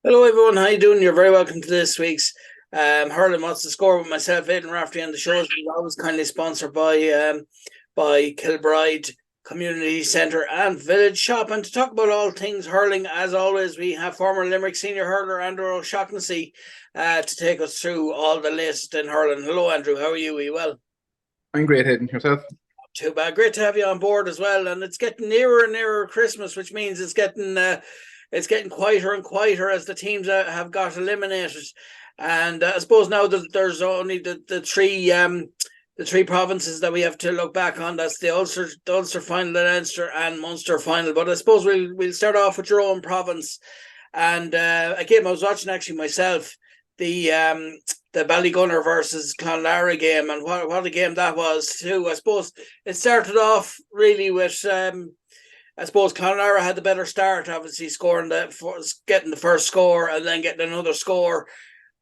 Hello everyone, how you doing? You're very welcome to this week's Hurling What's the Score with myself, Aidan Raftery, and the show is always kindly sponsored by Kilbride Community Centre and Village Shop. And to talk about all things hurling, as always, we have former Limerick senior hurler Andrew O'Shaughnessy to take us through all the latest in hurling. Hello Andrew, how are you? Are you well? I'm great, Hayden. Yourself? Too bad. Great to have you on board as well. And it's getting nearer and nearer Christmas, which means it's getting quieter and quieter as the teams have got eliminated. And I suppose now that there's only the three provinces that we have to look back on. That's the Ulster final, the Leinster and Munster final. But I suppose we'll start off with your own province. And a game I was watching actually myself, the Ballygunner versus Clonlara game, and what a game that was too. I suppose it started off really with I suppose Clonlara had the better start, obviously getting the first score and then getting another score.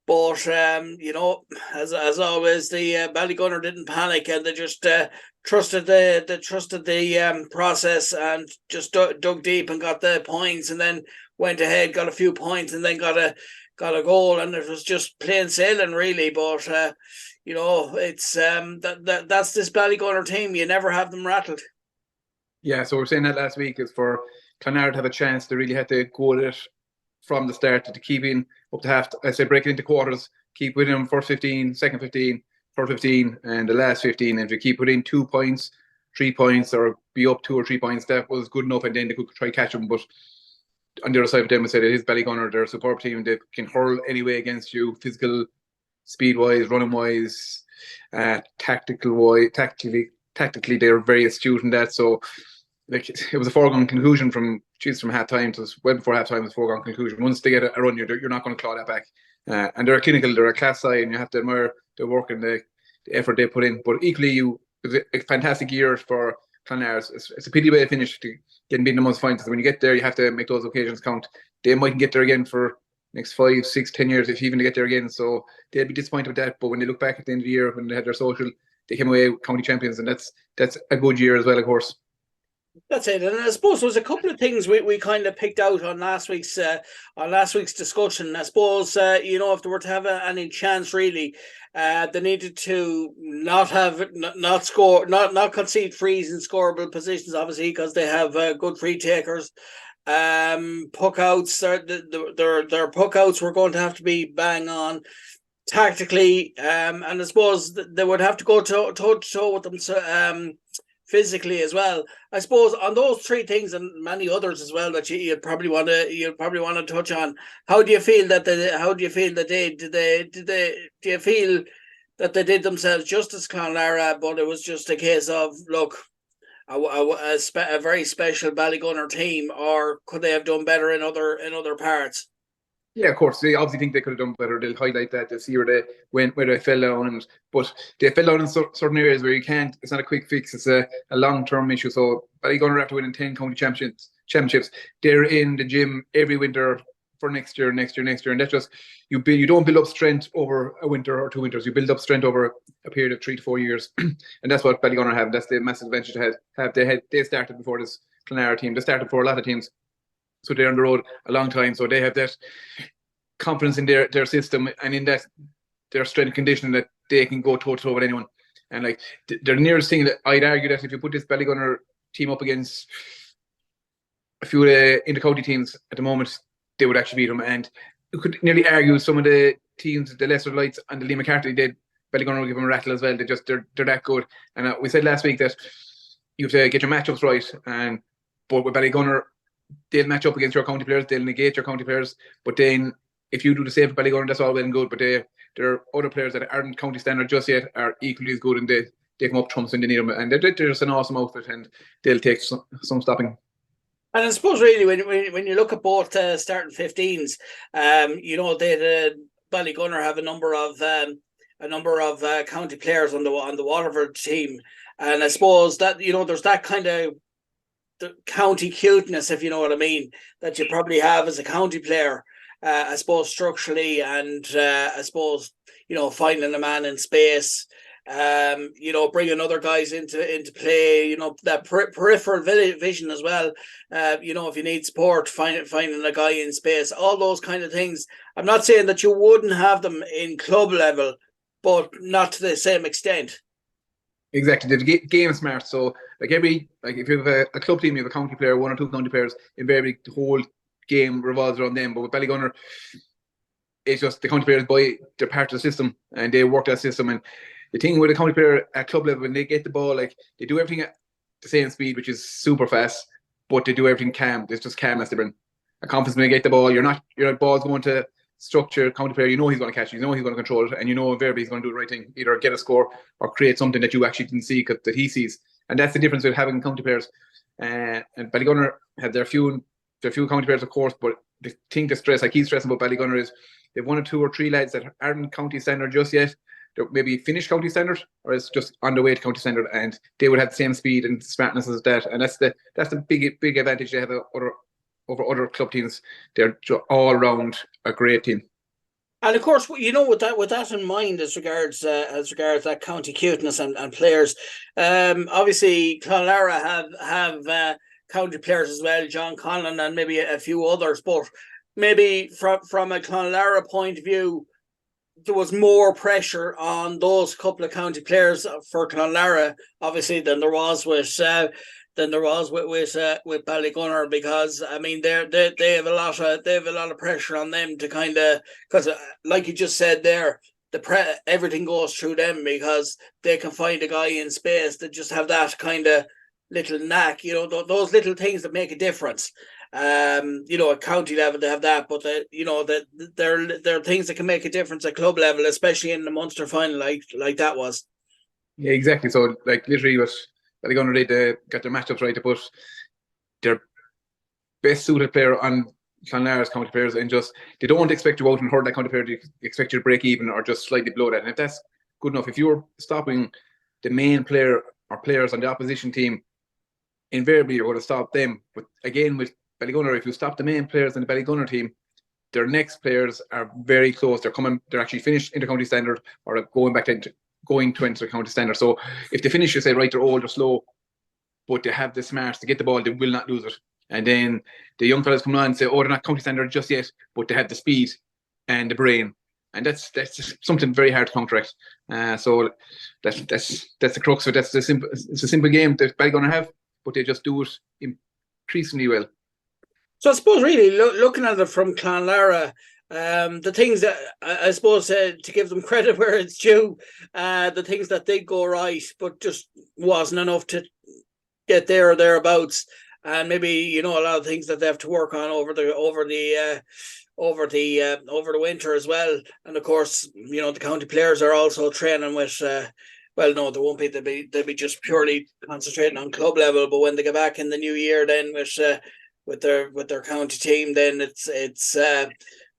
But as always, the Ballygunner didn't panic and they just trusted the process and just dug deep and got the points, and then went ahead, got a few points, and then got a goal, and it was just plain sailing really. But it's that's this Ballygunner team. You never have them rattled. Yeah, so we are saying that last week is for Clonard to have a chance. They really had to go at it from the start to keep in up to half. I say break it into quarters, keep winning them first 15, second 15, third 15, and the last 15. And if you keep within 2 points, 3 points, or be up 2 or 3 points, that was good enough. And then they could try catch them. But on the other side of them, I said it is Ballygunner. They're a superb team. They can hurl anyway against you, physical, speed wise, running wise, tactically, they're very astute in that. So like it was a foregone conclusion from half time to well before half time. It was a foregone conclusion. Once they get a run, you're not going to claw that back. And they're they're a class side, and you have to admire the work and the effort they put in. But equally, it was a fantastic year for Clonard. It's a pity way to finish to getting beaten in the most finals. When you get there, you have to make those occasions count. They mightn't get there again for next 5, 6, 10 years if even to get there again. So they'll be disappointed with that. But when they look back at the end of the year, when they had their social, they came away county champions, and that's a good year as well, of course. That's it, and I suppose there was a couple of things we kind of picked out on last week's discussion. I suppose if they were to have any chance, really, they needed to not score, not concede frees in scoreable positions, obviously, because they have good free takers. Puck outs, their puck outs were going to have to be bang on tactically, and I suppose they would have to go toe to toe with them. So, physically as well. I suppose on those three things and many others as well that you'd probably want to touch on. How do you feel that do you feel that they did themselves justice, Clonlara, but it was just a case of look, a very special Ballygunner team, or could they have done better in other parts? Yeah, of course. They obviously think they could have done better. They'll highlight that. They'll see where they went, where they fell down. But they fell down in certain areas where you can't. It's not a quick fix. It's a long-term issue. So Ballygunner after winning 10 county championships, they're in the gym every winter for next year, and that's just you don't build up strength over a winter or 2 winters. You build up strength over a period of 3 to 4 years, and that's what Ballygunner have. That's the massive advantage they started before this Clonlara team. They started before a lot of teams. So they're on the road a long time. So they have that confidence in their system and in that their strength and conditioning that they can go toe to toe with anyone. And like the nearest thing that I'd argue that if you put this Ballygunner team up against a few of the inter-county teams at the moment, they would actually beat them. And you could nearly argue some of the teams, the Lesser Lights and the Lee McCarthy, Ballygunner will give them a rattle as well. They're that good. And we said last week that you have to get your matchups right. But with Ballygunner, they'll match up against your county players, they'll negate your county players, but then if you do the same for Ballygunner, that's all well and good. But there are other players that aren't county standard just yet are equally as good, and they come up trumps when they need them, and they're just an awesome outfit, and they'll take some stopping. And I suppose really when you look at both starting 15s, they Ballygunner have a number of county players on the Waterford team, and I suppose that there's that kind of the county cuteness, if you know what I mean, that you probably have as a county player. I suppose structurally, and I suppose finding a man in space, bringing other guys into play, that peripheral vision as well. If you need support, finding a guy in space, all those kind of things. I'm not saying that you wouldn't have them in club level, but not to the same extent. Exactly, the game smart. So if you have a club team, you have a county player, one or two county players, invariably the whole game revolves around them. But with Ballygunner, it's just the county players they're part of the system and they work that system. And the thing with a county player at club level, when they get the ball, they do everything at the same speed, which is super fast, but they do everything calm. It's just calmness they bring. A confidence when they get the ball. You're not ball's going to structure county player. He's going to catch it. He's going to control it, and invariably he's going to do the right thing, either get a score or create something that you actually can see that he sees. And that's the difference with having county players. And Ballygunner have their few county players, of course, but the thing to stress, I keep stressing about Ballygunner, is they've one or two or three lads that aren't county standard just yet. They're maybe finished county standard, or it's just on the way to county standard, and they would have the same speed and smartness as that. And that's the big advantage they have over other club teams. They're all round a great team. And of course, with that in mind, as regards that county cuteness and players, obviously Clonlara have county players as well, John Conlon and maybe a few others. But maybe from a Clonlara point of view, there was more pressure on those couple of county players for Clonlara, obviously, than there was with Ballygunner, because I mean they have a lot of pressure on them to kind of, because like you just said there, everything goes through them, because they can find a guy in space that just have that kind of little knack, those little things that make a difference. At county level they have that, but there are things that can make a difference at club level, especially in the Munster final, like that was. Yeah, exactly. So literally what Ballygunner they got their matchups right to put their best suited player on Clonlara's county players, and just they don't expect you out and hurt that county player. They expect you to break even or just slightly below that. And if that's good enough, if you're stopping the main player or players on the opposition team, invariably you're going to stop them. But again, with Ballygunner, if you stop the main players in the Ballygunner team, their next players are very close. They're actually finished inter-county standard or going to inter-county standard. So if they finish, you say, right, they're old or slow, but they have the smarts to get the ball, they will not lose it. And then the young fellas come on and say, oh, they're not county standard just yet, but they have the speed and the brain. And that's just something very hard to counteract. So that's the crux of it. It's a simple game that Ballygunner have, but they just do it increasingly well. So I suppose really looking at it from Clonlara, the things that I suppose to give them credit where it's due, the things that did go right, but just wasn't enough to get there or thereabouts, and maybe a lot of things that they have to work on over the winter as well. And of course, the county players are also training with. Well, no, they won't be. They'll be just purely concentrating on club level. But when they get back in the new year, then with their county team, then it's.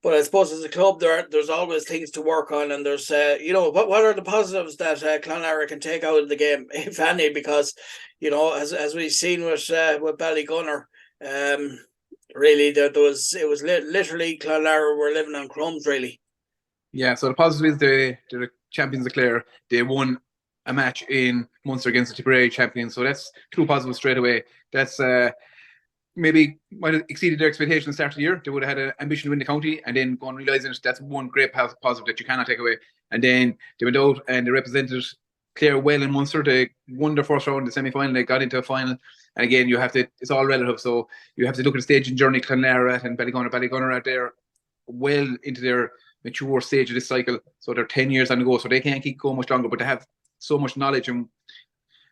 But I suppose as a club, there's always things to work on, and there's what are the positives that Clonlara can take out of the game, if any, because as we've seen with Ballygunner, really it was literally Clonlara were living on crumbs, really. Yeah, so the positive is they're the champions of Clare. They won a match in Munster against the Tipperary champions, so that's two positives straight away. That's maybe might have exceeded their expectations at the start of the year. They would have had an ambition to win the county, and then go and realising that's one great positive that you cannot take away. And then they went out and they represented Clare well in Munster. They won their first round, the semi-final. They got into a final. And again, it's all relative. So you have to look at the stage and journey Clonlara at and Ballygunner out there well into their mature stage of this cycle. So they're 10 years on the go. So they can't keep going much longer, but they have so much knowledge and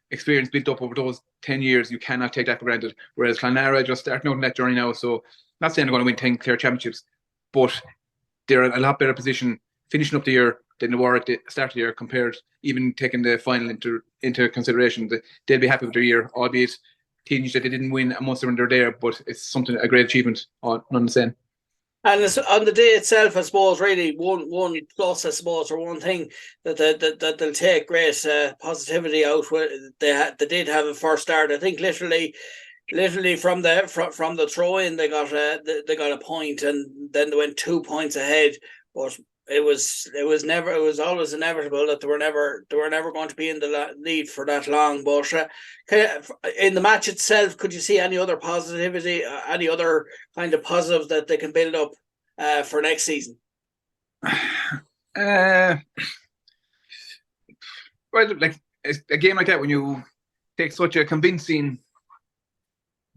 experience built up over those 10 years. You cannot take that for granted. Whereas Clonlara just starting out in that journey now. So not saying they're going to win 10 Clare championships, but they're in a lot better position finishing up the year than they were at the start of the year, compared even taking the final into consideration. They'll be happy with their year, albeit tinged that they didn't win a Munster when they're there, but it's a great achievement on the same. And on the day itself, I suppose, really one plus, I suppose, or one thing that they'll take great positivity out. They did have a first start. I think literally from the throw in, they got a point, and then they went 2 points ahead. But it was always inevitable that they were never going to be in the lead for that long. But in the match itself, could you see any other positivity, any other kind of positives that they can build up for next season? Uh, well, like a game like that, when you take such a convincing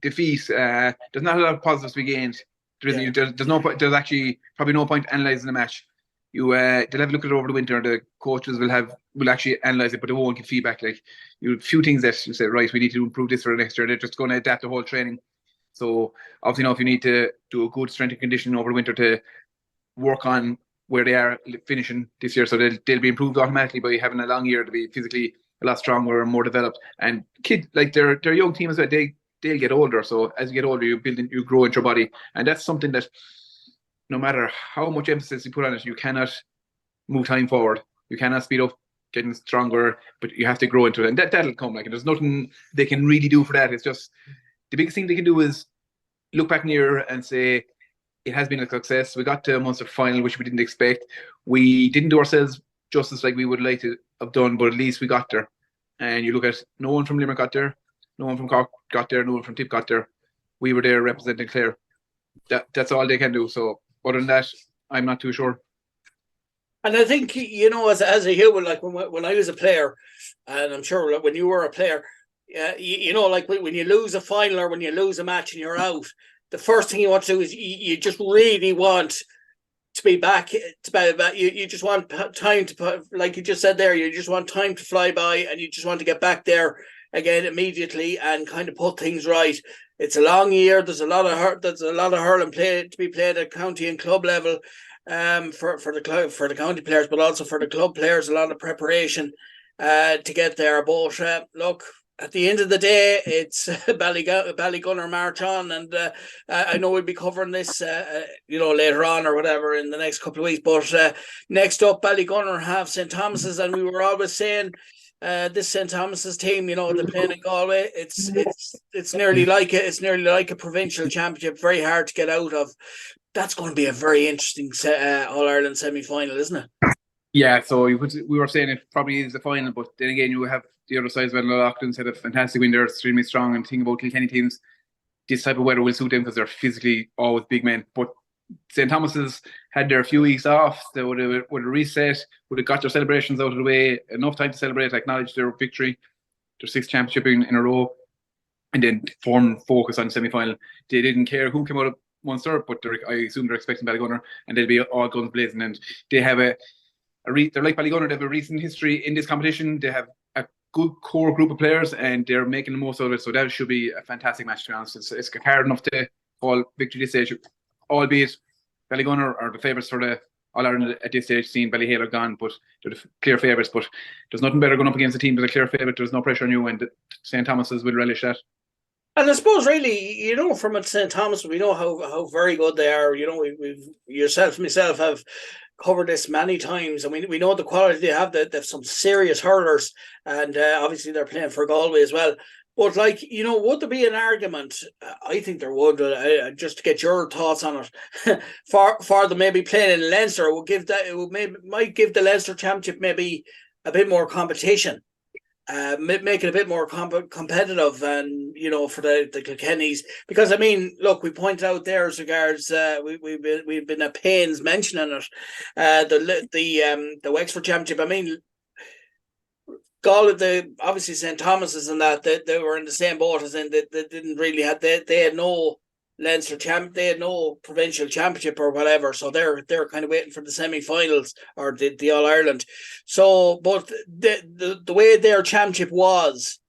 defeat, there's not a lot of positives to be gained. There's no point. There's actually probably no point analysing the match. They'll have a look at it over the winter. The coaches will actually analyse it, but they won't give feedback. Like a few things that you say, right, we need to improve this for next year. They're just going to adapt the whole training. So obviously, if you need to do a good strength and conditioning over the winter to work on where they are finishing this year, so they'll be improved automatically by having a long year to be physically a lot stronger and more developed. And they're a young team as well. They'll get older. So as you get older, you grow into your body, and that's something that no matter how much emphasis you put on it, you cannot move time forward. You cannot speed up getting stronger, but you have to grow into it, and that'll come. Like, there's nothing they can really do for that. It's just the biggest thing they can do is look back in the year and say it has been a success. We got to a Munster final, which we didn't expect. We didn't do ourselves justice like we would like to have done, but at least we got there. And you look at, no one from Limerick got there, no one from Cork got there, no one from Tip got there. We were there representing Clare. That's all they can do. So other than that, I'm not too sure. And I think, as a human, like when I was a player, and I'm sure when you were a player, like when you lose a final or when you lose a match and you're out, the first thing you want to do is you just really want to be back. You just want time to, like you just said there, you just want time to fly by, and you just want to get back there again immediately and kind of put things right. It's a long year. There's a lot of hurling play to be played at county and club level, for the county players, but also for the club players. A lot of preparation to get there. But look, at the end of the day, it's Ballygunner march on, and I know we'll be covering this, later on or whatever in the next couple of weeks. But next up, Ballygunner have St. Thomas's, and we were always saying, this St. Thomas's team, they're playing in Galway. It's nearly like a provincial championship. Very hard to get out of. That's going to be a very interesting All Ireland semi-final, isn't it? Yeah, so we were saying it probably is the final, but then again, you have the other side as well. Loughlin's had a fantastic win. They're extremely strong, and the thing about Kilkenny teams, this type of weather will suit them because they're physically always big men. But St. Thomas's had their few weeks off. They would have reset, would have got their celebrations out of the way, enough time to celebrate, acknowledge their victory, their sixth championship in a row, and then focus on the semi-final. They didn't care who came out of Munster, but I assume they're expecting Ballygunner, and they'll be all guns blazing. And they have they're like Ballygunner. They have a recent history in this competition. They have a good core group of players, and they're making the most of it. So that should be a fantastic match, to be honest. It's hard enough to call victory this stage, albeit Ballygunner are the favourites for the All Ireland at this stage. Seeing Ballyhale are gone, but they're the clear favourites. But there's nothing better going up against a team that's a clear favourite. There's no pressure on you, and St. Thomas's will relish that. And I suppose, really, from St. Thomas, we know how very good they are. We've myself have covered this many times, and we know the quality they have. They have some serious hurlers, and obviously they're playing for Galway as well. But would there be an argument? I think there would. Just to get your thoughts on it, for them maybe playing in Leinster might give the Leinster Championship maybe a bit more competition. Make it a bit more competitive, and for the Kilkennys, because look, we pointed out there as regards we've been at pains mentioning it, the Wexford Championship. Galway, obviously St. Thomas's and that they were in the same boat as in they didn't really have they had no Leinster they had no provincial championship or whatever, so they're kind of waiting for the semi-finals or the All Ireland. So, but the way their championship was,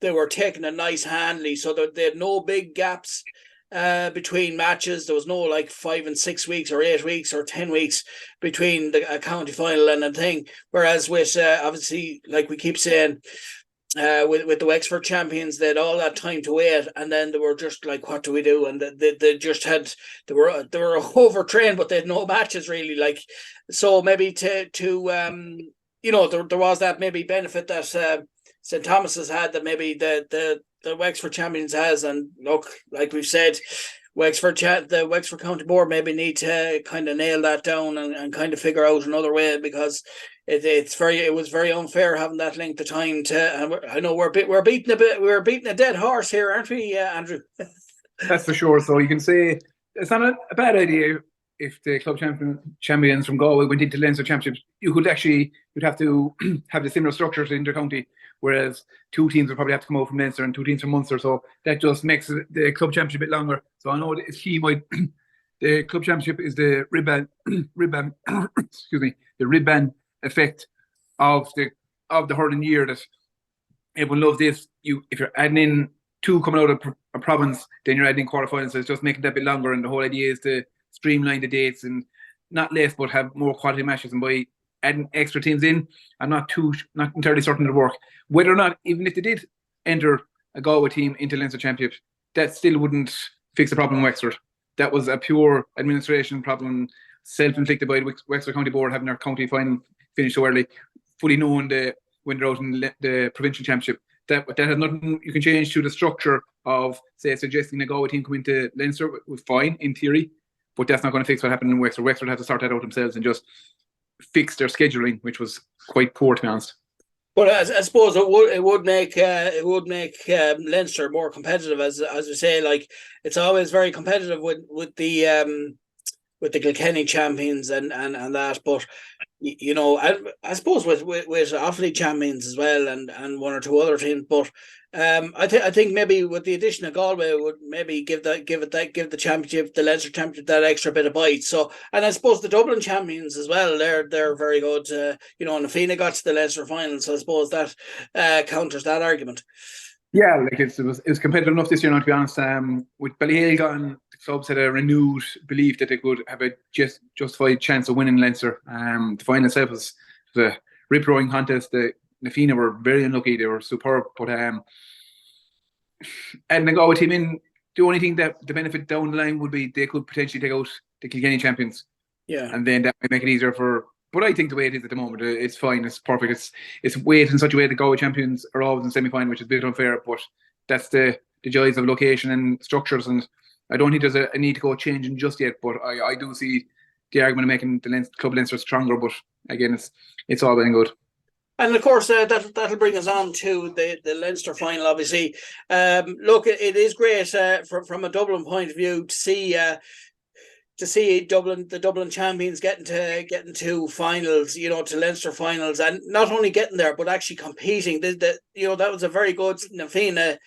they were taking it nice handily, so they had no big gaps between matches. There was no 5 and 6 weeks or 8 weeks or 10 weeks between a county final and a thing. Whereas with obviously, like we keep saying, with the Wexford champions, they had all that time to wait, and then they were just like, what do we do? And they were overtrained, but they had no matches really. So maybe there was that maybe benefit that St. Thomas's had that maybe the Wexford champions has. And look, like we've said, the Wexford County Board maybe need to kind of nail that down and kind of figure out another way, because it was very unfair having that length of time to. I know we're beating a dead horse here, aren't we, Andrew? That's for sure. So you can say it's not a bad idea if the club champions from Galway went into Leinster Championships. You'd have to have the similar structure to inter-county, whereas two teams would probably have to come out from Leinster and two teams from Munster. So that just makes the club championship a bit longer. So I know the club championship is the ribbon excuse me, the ribbon effect of the hurling year, that everyone loves this. If you're adding in two coming out of a province, then you're adding quarterfinals. So it's just making that a bit longer, and the whole idea is to streamline the dates and not less, but have more quality matches. And by adding extra teams in, I'm not entirely certain it'll work. Whether or not, even if they did enter a Galway team into Leinster Championship, that still wouldn't fix the problem in Wexford. That was a pure administration problem, self-inflicted by the Wexford County Board, having their county final finished so early, fully knowing when they're out in the provincial championship. That has nothing you can change to the structure of, say, suggesting a Galway team come into Leinster was fine in theory, but that's not going to fix what happened in Wexford. Wexford have to sort that out themselves and just fix their scheduling, which was quite poor, to be honest. But I suppose it would make Leinster more competitive, as we say. Like, it's always very competitive with the Kilkenny champions and that, but you know, I suppose with Offaly champions as well, and one or two other teams. But I think maybe with the addition of Galway would maybe give the championship, the Leinster championship, that extra bit of bite. So, and I suppose the Dublin champions as well, they're very good. You know, and Fina got to the Leinster final, so I suppose that counters that argument. Yeah, like it was competitive enough this year, not to be honest. With Ballyhale gone, the clubs had a renewed belief that they could have a justified chance of winning Leinster. The final itself was a rip-roaring contest. The Fina were very unlucky; they were superb. But adding the Galway team in, the only thing that the benefit down the line would be they could potentially take out the Kilkenny champions. Yeah, and then that might make it easier for. But I think the way it is at the moment, it's fine. It's perfect. It's weighted in such a way that Galway champions are always in semi-final, which is a bit unfair. But that's the joys of location and structures. And I don't think there's a need to go changing just yet. But I do see the argument of making the club Leinster stronger. But again, it's all well and good. And of course, that'll bring us on to the Leinster final. Obviously, look, it is great from a Dublin point of view to see. The Dublin champions getting to finals, you know, to Leinster finals, and not only getting there but actually competing. That was a very good Na Fianna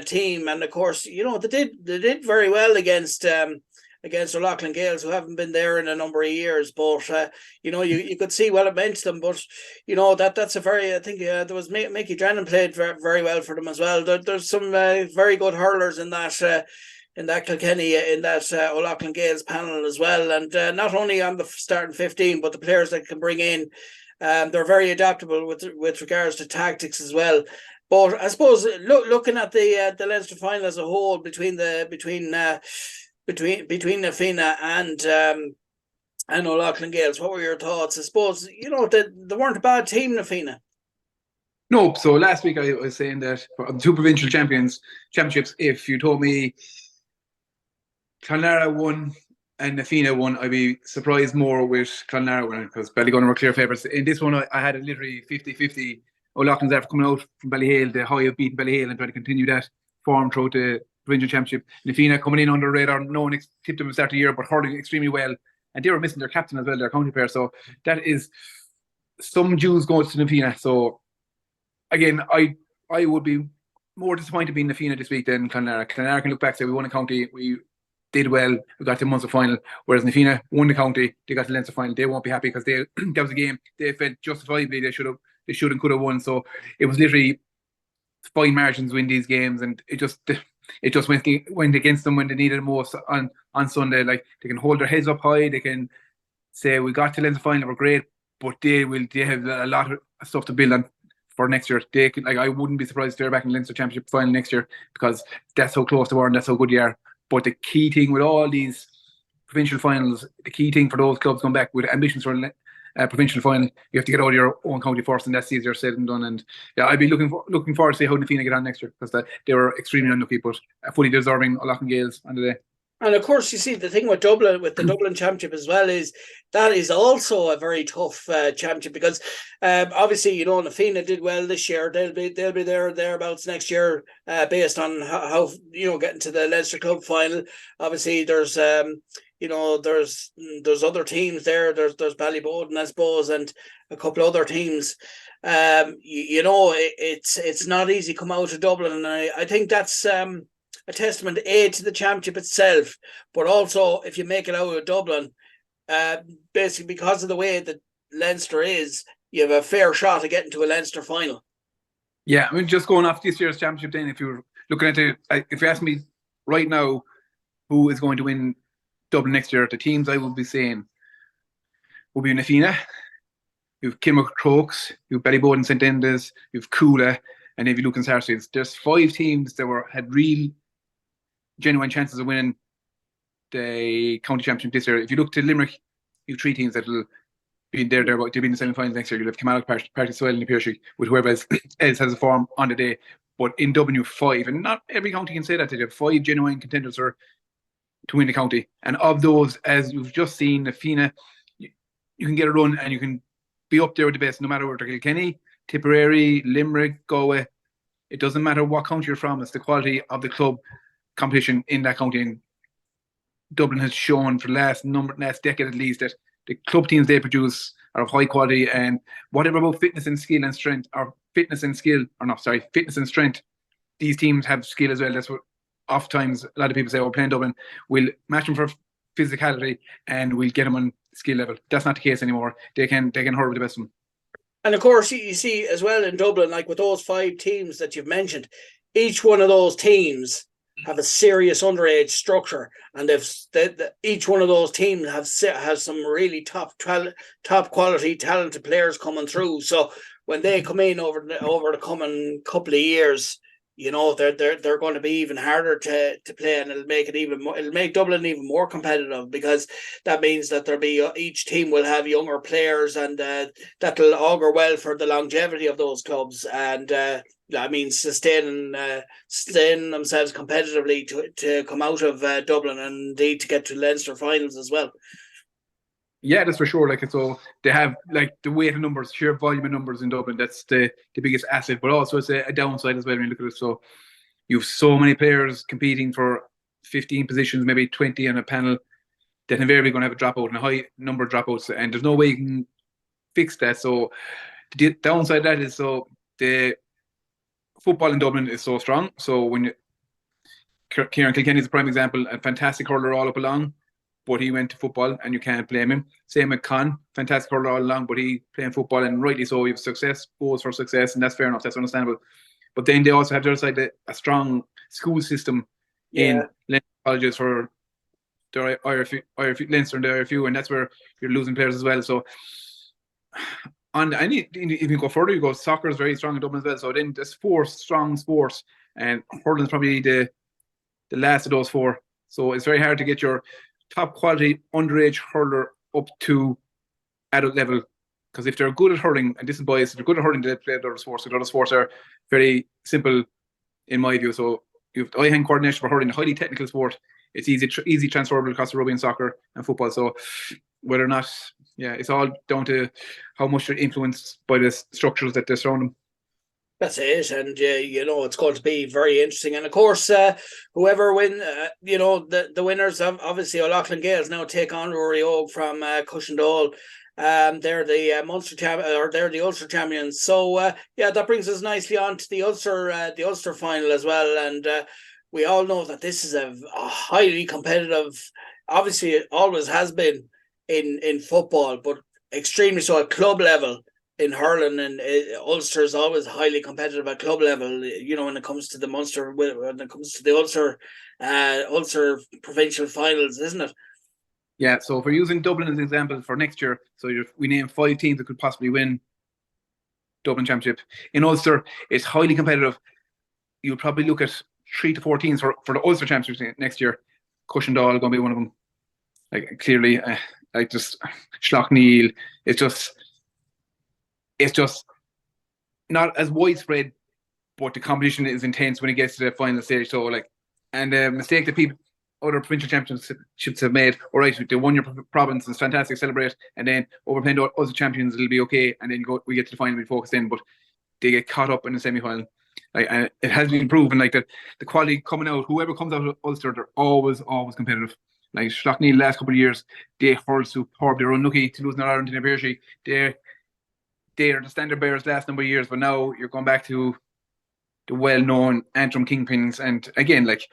team, and of course, you know, they did very well against O'Loughlin Gaels, who haven't been there in a number of years. But you know, you could see what it meant to them. But you know, that's a very, I think there was Mickey Drennan played very, very well for them as well. There's some very good hurlers in that Kilkenny, in that O'Loughlin Gaels panel as well. And not only on the starting 15, but the players that can bring in, they're very adaptable with regards to tactics as well. But I suppose looking at the Leinster final as a whole, between Na Fianna and O'Loughlin Gaels, what were your thoughts? I suppose, you know, they weren't a bad team, Na Fianna. No, so last week I was saying that for the two provincial championships, if you told me Clonlara won and Na Fianna won, I'd be surprised more with Clonlara winning, because Ballygunner were clear favourites. In this one, I had a literally 50-50. O'Loughlin's after coming out from Ballyhale, the high of beating Ballyhale, and trying to continue that form throughout the provincial championship. Na Fianna coming in under the radar, no one tipped them at the start of the year, but hurling extremely well. And they were missing their captain as well, their county player. So that is some dues going to Na Fianna. So again, I would be more disappointed being Na Fianna this week than Clonlara. Clonlara can look back and say, we won a county, we did well, we got to the Munster final, whereas Na Fianna won the county, they got to the Leinster final. They won't be happy because that was a game they felt justifiably they should and could have won. So it was literally fine margins win these games, and it just went against them when they needed it most on Sunday. Like, they can hold their heads up high, they can say we got to the Leinster final, we're great, but they have a lot of stuff to build on for next year. They could, like, I wouldn't be surprised if they're back in the Leinster Championship final next year, because that's how close they were and that's how good they are. But the key thing with all these provincial finals, the key thing for those clubs going back with ambitions for a provincial final, you have to get out of your own county first, and that's easier said than done. And yeah, I'd be looking forward to see how Na Fianna get on next year, because they were extremely unlucky, but fully deserving O'Loughlin Gaels on the day. And of course, you see the thing with Dublin, with the Dublin Championship as well, is that is also a very tough championship because obviously, you know, Nafina did well this year. They'll be thereabouts next year, based on how you know getting to the Leinster Club final. Obviously, there's you know there's other teams there. There's Ballyboden, I suppose, and a couple of other teams. You know, it's not easy to come out of Dublin, and I think that's a testament to the championship itself, but also if you make it out of Dublin, basically because of the way that Leinster is, you have a fair shot of getting to a Leinster final. Yeah, I mean, just going off this year's championship, then, if you're looking at it, if you ask me right now who is going to win Dublin next year, the teams I would be saying will be Nafina, you've Kilmacud Crokes, you've Ballyboden St Enda's, you've Coola, and if you look in Sarsfields, there's 5 teams that had real genuine chances of winning the county championship this year. If you look to Limerick, you have 3 teams that will be there. They'll be in the semi-finals next year. You'll have Kilmallock, Partisoil, and the Piercy, with whoever else has a form on the day. But in Dublin, you have 5, and not every county can say that. They have 5 genuine contenders to win the county. And of those, as you've just seen, the Fina, you can get a run and you can be up there with the best, no matter where they're Kilkenny, Tipperary, Limerick, Galway. It doesn't matter what county you're from. It's the quality of the club competition in that county. And Dublin has shown for the last decade at least that the club teams they produce are of high quality, and whatever about fitness and skill and strength, fitness and strength, these teams have skill as well. That's what oftentimes a lot of people say, "Oh, playing Dublin, we'll match them for physicality and we'll get them on skill level." That's not the case anymore. They can hurl with the best of them. And of course, you see as well in Dublin, like with those 5 teams that you've mentioned, each one of those teams have a serious underage structure, and each one of those teams has some really top quality talented players coming through. So when they come in over the coming couple of years, you know they're going to be even harder to play, and it'll make Dublin even more competitive, because that means that each team will have younger players, and that'll augur well for the longevity of those clubs, and I mean sustaining themselves competitively to come out of Dublin, and indeed to get to Leinster finals as well. Yeah, that's for sure. Like, so they have like the weight of numbers, sheer volume of numbers in Dublin. That's the biggest asset, but also it's a downside as well when you look at it. So you have so many players competing for 15 positions, maybe 20 on a panel, that invariably going to have a dropout, and a high number of dropouts, and there's no way you can fix that. So the downside of that is, so the football in Dublin is so strong. So when Kieran Kilkenny is a prime example, a fantastic hurler all up along, but he went to football, and you can't blame him. Same with Con, fantastic hurler all along, but he playing football, and rightly so. He have success, goals for success, and that's fair enough. That's understandable. But then they also have the other side, a strong school system in colleges for the Leinster and the IRFU, and that's where you're losing players as well. So, if you go further, you go soccer is very strong in Dublin as well. So then there's 4 strong sports, and hurling is probably the last of those 4. So it's very hard to get your top quality underage hurler up to adult level, because if they're good at hurling, and this is biased, if they're good at hurling, they play other sports. So other sports are very simple in my view. So you have eye-hand coordination for hurling, a highly technical sport. It's easy transferable across rugby and soccer and football. So whether or not, it's all down to how much they're influenced by the structures that they surround them. That's it, and you know it's going to be very interesting. And of course, whoever win, you know the winners of obviously O'Loughlin Gales now take on Rory Og from Cushendall. They're the Munster or they're the Ulster champions. So that brings us nicely on to the Ulster final as well. And we all know that this is a highly competitive. Obviously, it always has been in football, but extremely so at club level. In hurling, and Ulster is always highly competitive at club level. You know, when it comes to the Munster, when it comes to the Ulster provincial finals, isn't it? Yeah. So if we're using Dublin as an example for next year, so we name 5 teams that could possibly win Dublin Championship. In Ulster, it's highly competitive. You'll probably look at 3 to 4 teams for the Ulster Championship next year. Cushendall going to be one of them. Like clearly, like just Schlockneil. It's just not as widespread, but the competition is intense when it gets to the final stage. So, like, and the mistake that people other provincial championships have made. All right, they won your province, it's fantastic, celebrate, and then over playing other champions, it'll be okay, and then we get to the final, we focus in, but they get caught up in the semi-final. Like, it has been proven, like, that the quality coming out, whoever comes out of Ulster, they're always competitive. Like Slaughtneil last couple of years, they hurled superb. They were unlucky to lose in Ireland in Abershi. They are the standard bearers last number of years, but now you're going back to the well-known Antrim Kingpins, and again, like,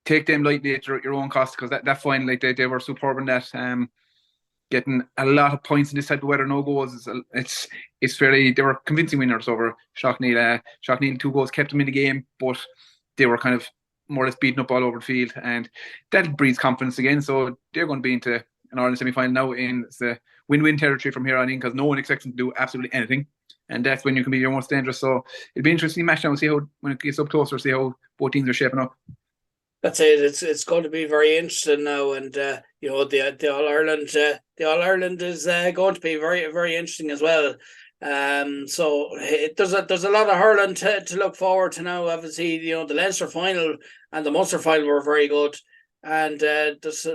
take them lightly at your own cost, because that final, like, they were superb in that. Getting a lot of points in this type of weather, no goals. It's fairly. They were convincing winners over Slaughtneil. Slaughtneil 2 goals kept them in the game, but they were kind of more or less beaten up all over the field, and that breeds confidence again. So they're going to be into an Ireland semi-final now in the win-win territory from here on in, because no one expects them to do absolutely anything, and that's when you can be your most dangerous. So it'll be an interesting match now. We'll see how, when it gets up closer, see how both teams are shaping up. That's it. It's going to be very interesting now, and you know, the All Ireland is going to be very, very interesting as well. So there's a lot of hurling to look forward to now. Obviously, you know, the Leinster final and the Munster final were very good, and there's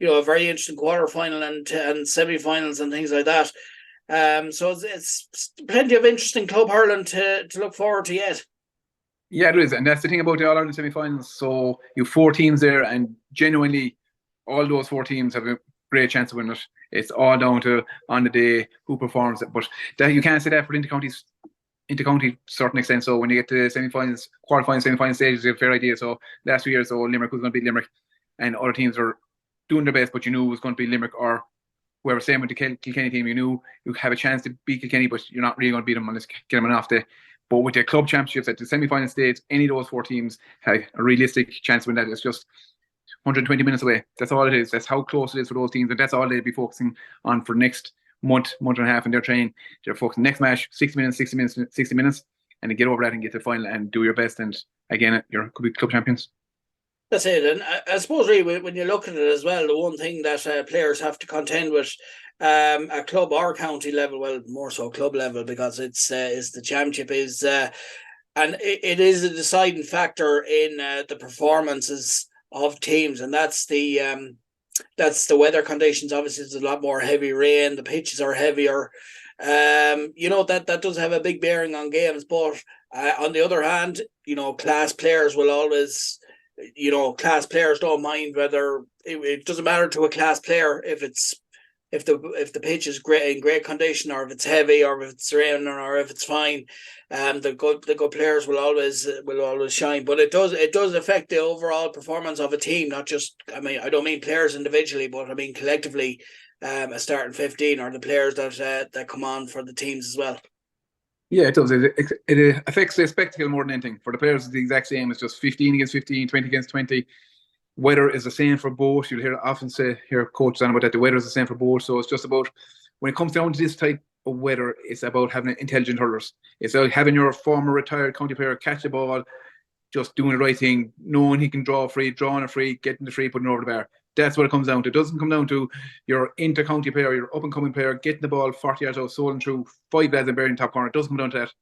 you know, a very interesting quarter final and semi-finals and things like that. So it's plenty of interesting club hurling to look forward to yet. Yeah, it is, and that's the thing about the All Ireland semi-finals. So you have 4 teams there, and genuinely, all those 4 teams have a great chance of winning it. It's all down to on the day who performs it, but that you can't say that for intercounty to a certain extent. So when you get to semi-finals, quarterfinals, semi-final stages, you have a fair idea. So last 2 years, Limerick was going to beat Limerick, and other teams were doing their best, but you knew it was going to be Limerick or whoever. Same with the Kilkenny team, you knew you have a chance to beat Kilkenny, but you're not really going to beat them unless you get them enough day. But with the club championships at the semi-final stage, any of those 4 teams have a realistic chance to win that. It's just 120 minutes away. That's all it is. That's how close it is for those teams, and that's all they'll be focusing on for next month and a half in their training. They're focusing next match, 60 minutes, and to get over that and get to the final and do your best. And again, you could be club champions. That's it, and I suppose really when you look at it as well, the one thing that players have to contend with at club or county level, well, more so club level, because it's the championship is, and it is a deciding factor in the performances of teams, and that's the weather conditions. Obviously, there's a lot more heavy rain. The pitches are heavier. You know, that does have a big bearing on games, but on the other hand, you know, class players will always. You know, class players don't mind whether it doesn't matter to a class player if the pitch is in great condition, or if it's heavy, or if it's raining, or if it's fine. The good players will always shine. But it does affect the overall performance of a team. Not just, I mean, I don't mean players individually, but I mean collectively. A starting 15 or the players that come on for the teams as well. Yeah, it does. It affects the spectacle more than anything. For the players, it's the exact same. It's just 15 against 15, 20 against 20. Weather is the same for both. You'll often hear coaches on about that. The weather is the same for both. So it's just about, when it comes down to this type of weather, it's about having intelligent hurlers. It's about having your former retired county player catch the ball, just doing the right thing, knowing he can draw a free, drawing a free, getting the free, putting it over the bar. That's what it comes down to. It doesn't come down to your inter-county player, your up-and-coming player, getting the ball 40 yards out, soling through 5 lads and burying top corner. It doesn't come down to that.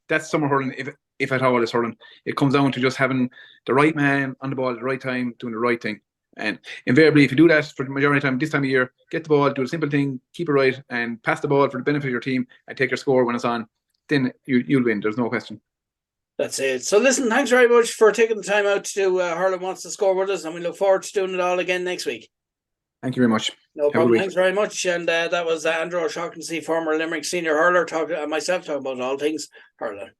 That's summer hurling, if at all it's hurling. It comes down to just having the right man on the ball at the right time, doing the right thing. And invariably, if you do that for the majority of the time, this time of year, get the ball, do the simple thing, keep it right, and pass the ball for the benefit of your team, and take your score when it's on, then you'll win. There's no question. That's it. So listen, thanks very much for taking the time out to do Hurling Wants to Score with us, and we look forward to doing it all again next week. Thank you very much. No problem. Thanks very much. And that was Andrew O'Shaughnessy, former Limerick senior hurler, talking about all things hurling.